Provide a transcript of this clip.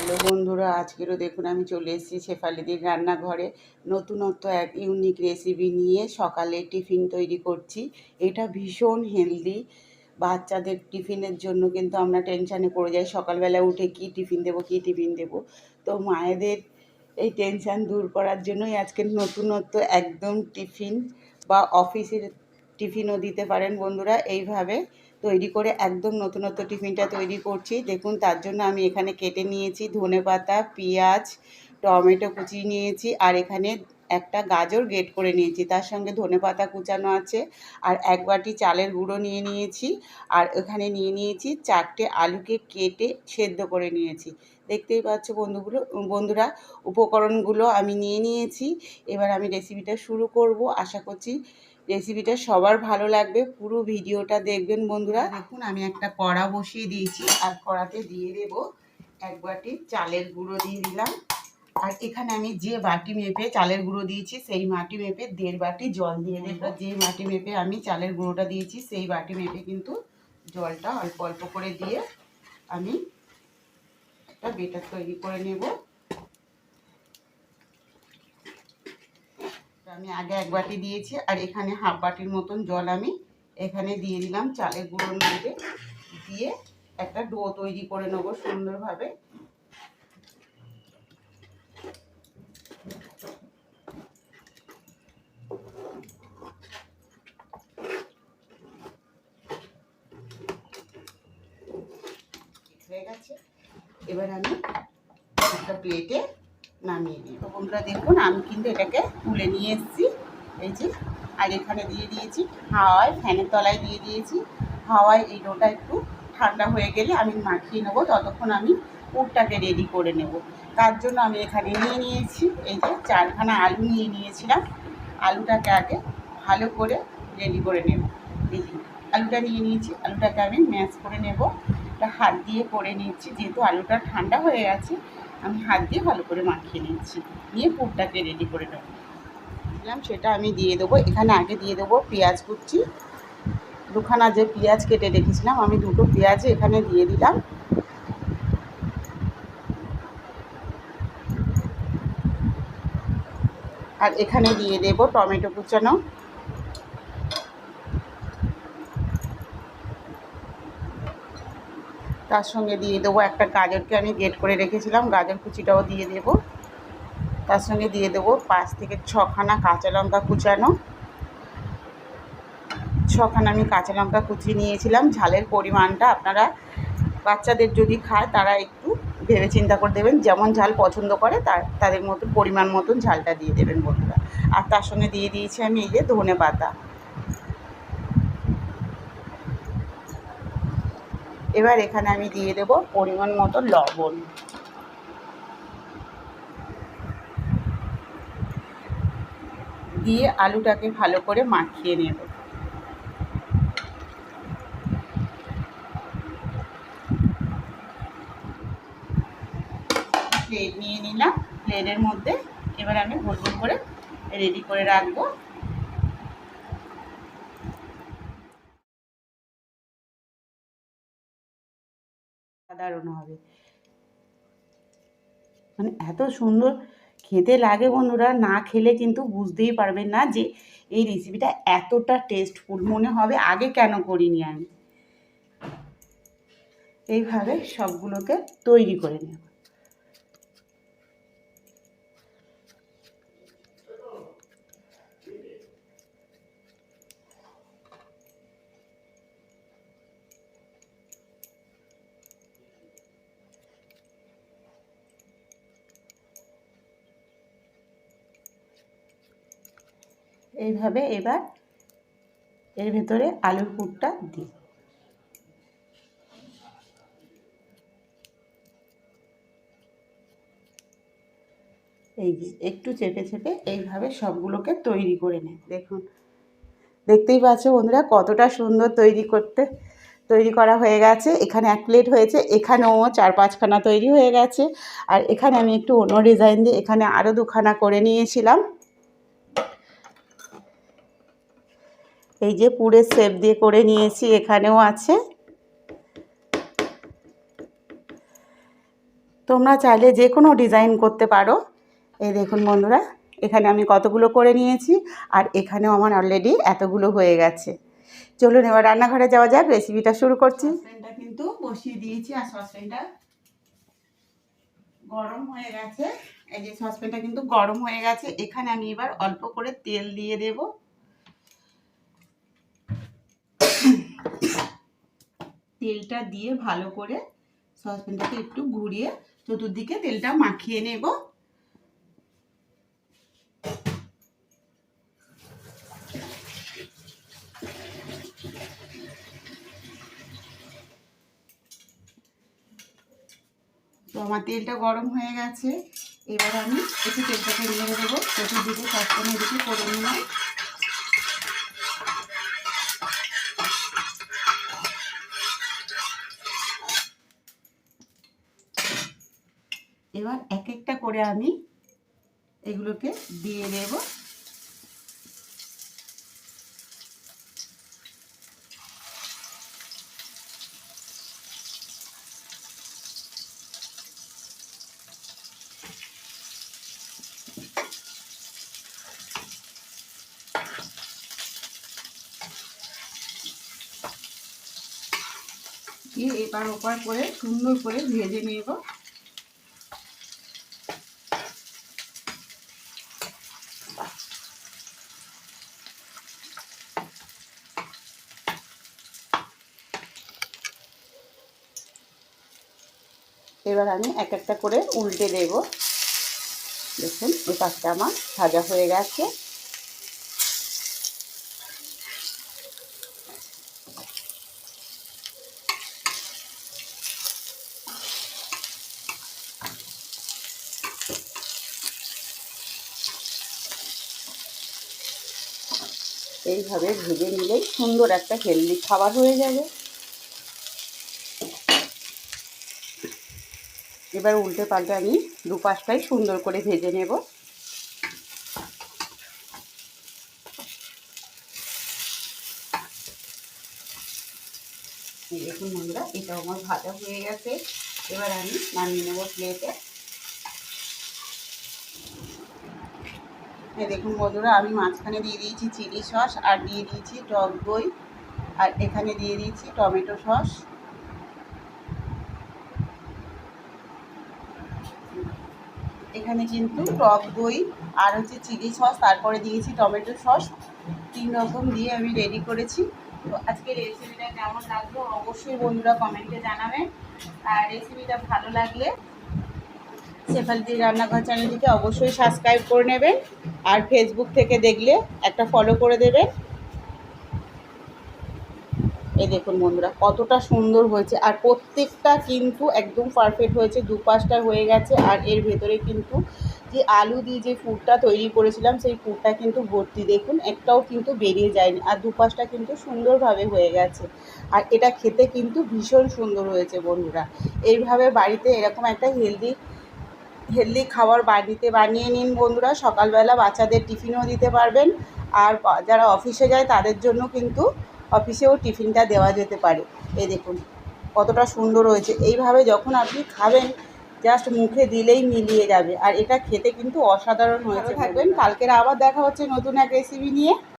Hello বন্ধুরা, আজকেরও দেখুন আমি চলে এসেছি শেফালিদির রান্নাঘরে নতুনত্ব এক ইউনিক রেসিপি নিয়ে। সকালে টিফিন তৈরি করছি। এটা ভীষণ হেলদি। বাচ্চাদের টিফিনের জন্য কিন্তু আমরা টেনশানে পড়ে যাই, সকালবেলা উঠে কী টিফিন দেবো। তো মায়েদের এই টেনশান দূর করার জন্যই আজকের নতুনত্ব একদম টিফিন বা অফিসের টিফিনও দিতে পারেন বন্ধুরা। এইভাবে তৈরি করে একদম নতুনত্ব টিফিনটা তৈরি করছি। দেখুন, তার জন্য আমি এখানে কেটে নিয়েছি ধনেপাতা, পেঁয়াজ, টমেটো কুচি নিয়েছি, আর এখানে একটা গাজর গ্রেট করে নিয়েছি। তার সঙ্গে ধনেপাতা কুচানো আছে, আর 1 বাটি চালের গুঁড়ো নিয়ে নিয়েছি, আর এখানে নিয়ে নিয়েছি 4টে আলুকে কেটে সেদ্ধ করে নিয়েছি। দেখতেই পাচ্ছ বন্ধুরা উপকরণগুলো আমি নিয়ে নিয়েছি। এবার আমি রেসিপিটা শুরু করব। আশা করছি রেসিপিটা সবার ভালো লাগবে। পুরো ভিডিওটা দেখবেন বন্ধুরা। দেখুন, আমি একটা কড়া বসিয়ে দিয়েছি, আর কড়াতে দিয়ে দেব 1 বাটি চালের গুঁড়ো দিয়ে দিলাম। আর এখানে আমি যে বাটি মেপে চালের গুঁড়ো দিয়েছি সেই বাটি মেপে 1.5 বাটি জল দিয়ে দেব। যে বাটি মেপে আমি চালের গুঁড়োটা দিয়েছি সেই বাটি মেপে কিন্তু জলটা অল্প অল্প করে দিয়ে আমি একটা বেটার তৈরি করে নেব। আমি আগে 1 বাটি দিয়েছি, আর এখানে হাফ বাটির মতন জল আমি এখানে দিয়ে দিলাম চালের গুঁড়োর মধ্যে। দিয়ে একটা ডো তৈরি করে নেব সুন্দরভাবে। হয়ে গেছে, এবার আমি একটা প্লেটে নামিয়ে নিই। তো বন্ধুরা দেখুন, আমি কিন্তু এটাকে তুলে নিয়ে এসেছি, এই যে। আর এখানে দিয়ে দিয়েছি হাওয়ায়, ফ্যানের তলায় দিয়ে দিয়েছি। হাওয়ায় এই ডোটা একটু ঠান্ডা হয়ে গেলে আমি মাখিয়ে নেবো। ততক্ষণ আমি পুরটাকে রেডি করে নেব। তার জন্য আমি এখানে নিয়ে নিয়েছি এই যে 4খানা আলু নিয়ে নিয়েছিলাম। আলুটাকে আগে ভালো করে রেডি করে নেব। এই যে আলুটা নিয়ে নিয়েছি, আলুটাকে আমি ম্যাশ করে নেব। এটা হাত দিয়ে করে নিচ্ছি, যেহেতু আলুটা ঠান্ডা হয়ে গেছে আমি হাত দিয়ে ভালো করে মাখিয়ে নিচ্ছি। নিয়ে পুরটাকে রেডি করে নেব। সেটা আমি দিয়ে দেবো। এখানে আগে দিয়ে দেবো পেঁয়াজ কুচি। 2খানা যে পেঁয়াজ কেটে রেখেছিলাম আমি 2টো পেঁয়াজ এখানে দিয়ে দিলাম। আর এখানে দিয়ে দেবো টমেটো কুচানো। তার সঙ্গে দিয়ে দেবো একটা গাজরকে আমি গ্রেট করে রেখেছিলাম, গাজর কুচিটাও দিয়ে দেবো। তার সঙ্গে দিয়ে দেবো 5 থেকে 6খানা কাঁচা লঙ্কা কুচানো। 6খানা আমি কাঁচা লঙ্কা কুচিয়ে নিয়েছিলাম। ঝালের পরিমাণটা আপনারা বাচ্চাদের যদি খায় তারা একটু ভেবে চিন্তা করে দেবেন, যেমন ঝাল পছন্দ করে তাদের মতন পরিমাণ মতন ঝালটা দিয়ে দেবেন বন্ধুরা। আর তার সঙ্গে দিয়ে দিয়েছি আমি এই যে ধনেপাতা। এবার এখানে আমি দিয়ে দেবো পরিমাণ মতো লবণ। দিয়ে আলুটাকে ভালো করে মাখিয়ে নেব। প্লেট নিয়ে নিলাম, প্লেটের মধ্যে এবার আমি গোল গোল করে রেডি করে রাখবো। সাধারণ হবে, মানে এত সুন্দর খেতে লাগে বন্ধুরা, না খেলে কিন্তু বুঝতেই পারবেন না যে এই রেসিপিটা এতটা টেস্টফুল। মনে হবে আগে কেন করিনি আমি। এইভাবে সবগুলোকে তৈরি করে নেব। এইভাবে এবার এর ভেতরে আলুর পুরটা দিই। এই যে একটু চেপে চেপে এইভাবে সবগুলোকে তৈরি করে নেয়। দেখুন, দেখতেই পাচ্ছ বন্ধুরা কতটা সুন্দর তৈরি করা হয়ে গেছে। এখানে 1 প্লেট হয়েছে, এখানেও 4-5খানা তৈরি হয়ে গেছে। আর এখানে আমি একটু অন্য ডিজাইন দিয়ে এখানে আরও 2খানা করে নিয়েছিলাম। এই যে পুরের শেপ দিয়ে করে নিয়েছি, এখানেও আছে। তোমরা চাইলে যে কোনো ডিজাইন করতে পারো। এই দেখুন বন্ধুরা, এখানে আমি কতগুলো করে নিয়েছি, আর এখানেও আমার অলরেডি এতগুলো হয়ে গেছে। চলুন এবার রান্নাঘরে যাওয়া যাক, রেসিপিটা শুরু করছি। সসপ্যানটা কিন্তু বসিয়ে দিয়েছি, আর সসপ্যানটা গরম হয়ে গেছে। এই যে সসপ্যানটা কিন্তু গরম হয়ে গেছে। এখানে আমি এবার অল্প করে তেল দিয়ে দেব। তেলটা দিয়ে ভালো করে সসপ্যানটাকে একটু ঘুরিয়ে চতুর্দিকে তেলটা মাখিয়ে নেব। তো আমার তেলটা গরম হয়ে গেছে, এবার আমি একটু তেলটাকে নেড়ে দেবো। চতুর্দিকে সসপ্যানের দিকে করে নিলাম। এবার এক একটা করে আমি এগুলোকে দিয়ে দেব। দিয়ে এবার ওপার করে সুন্দর করে ভেজে নেব। এবার আমি এক একটা করে উল্টে দেব। দেখুন এই পাশটা আমার ভাজা হয়ে গেছে। এইভাবে ভেজে নিলেই সুন্দর একটা হেলদি খাবার হয়ে যাবে। এবার উল্টে পাল্টে আমি দুপাশটাই সুন্দর করে ভেজে নেব। দেখুন বন্ধুরা, এটা আমার ভাজা হয়ে গেছে। এবার আমি নামিয়ে নেব প্লেটে। দেখুন বন্ধুরা, আমি মাঝখানে দিয়ে দিয়েছি চিলি সস, আর দিয়ে দিয়েছি টক দই, আর এখানে দিয়ে দিয়েছি টমেটো সস। এখানে কিন্তু টক দই আর হচ্ছে চিলি সস, তারপরে দিয়েছি টমেটো সস, 3 রকম দিয়ে আমি রেডি করেছি। তো আজকে রেসিপিটা কেমন লাগলো অবশ্যই বন্ধুরা কমেন্টে জানাবেন। আর রেসিপিটা ভালো লাগলে শেফালিদি রান্নাঘর চ্যানেলটিকে অবশ্যই সাবস্ক্রাইব করে নেবেন, আর ফেসবুক থেকে দেখলে একটা ফলো করে দেবেন। এই দেখুন বন্ধুরা কতটা সুন্দর হয়েছে, আর প্রত্যেকটা কিন্তু একদম পারফেক্ট হয়েছে। দুপাশটা হয়ে গেছে, আর এর ভেতরে কিন্তু যে আলু দিয়ে যে পুরটা তৈরি করেছিলাম সেই পুরটা কিন্তু ভর্তি, দেখুন একটাও কিন্তু বেরিয়ে যায়নি, আর দুপাশটা কিন্তু সুন্দরভাবে হয়ে গেছে। আর এটা খেতে কিন্তু ভীষণ সুন্দর হয়েছে বন্ধুরা। এইভাবে বাড়িতে এরকম একটা হেলদি খাবার বাড়িতে বানিয়ে নিন বন্ধুরা। সকালবেলা বাচ্চাদের টিফিনও দিতে পারবেন, আর যারা অফিসে যায় তাদের জন্য কিন্তু অফিসেও টিফিনটা দেওয়া যেতে পারে। এই দেখুন কতটা সুন্দর হয়েছে। এইভাবে যখন আপনি খাবেন জাস্ট মুখে দিলেই মিলিয়ে যাবে, আর এটা খেতে কিন্তু অসাধারণ হয়েছে। থাকবেন, কালকের আবার দেখা হচ্ছে নতুন এক রেসিপি নিয়ে।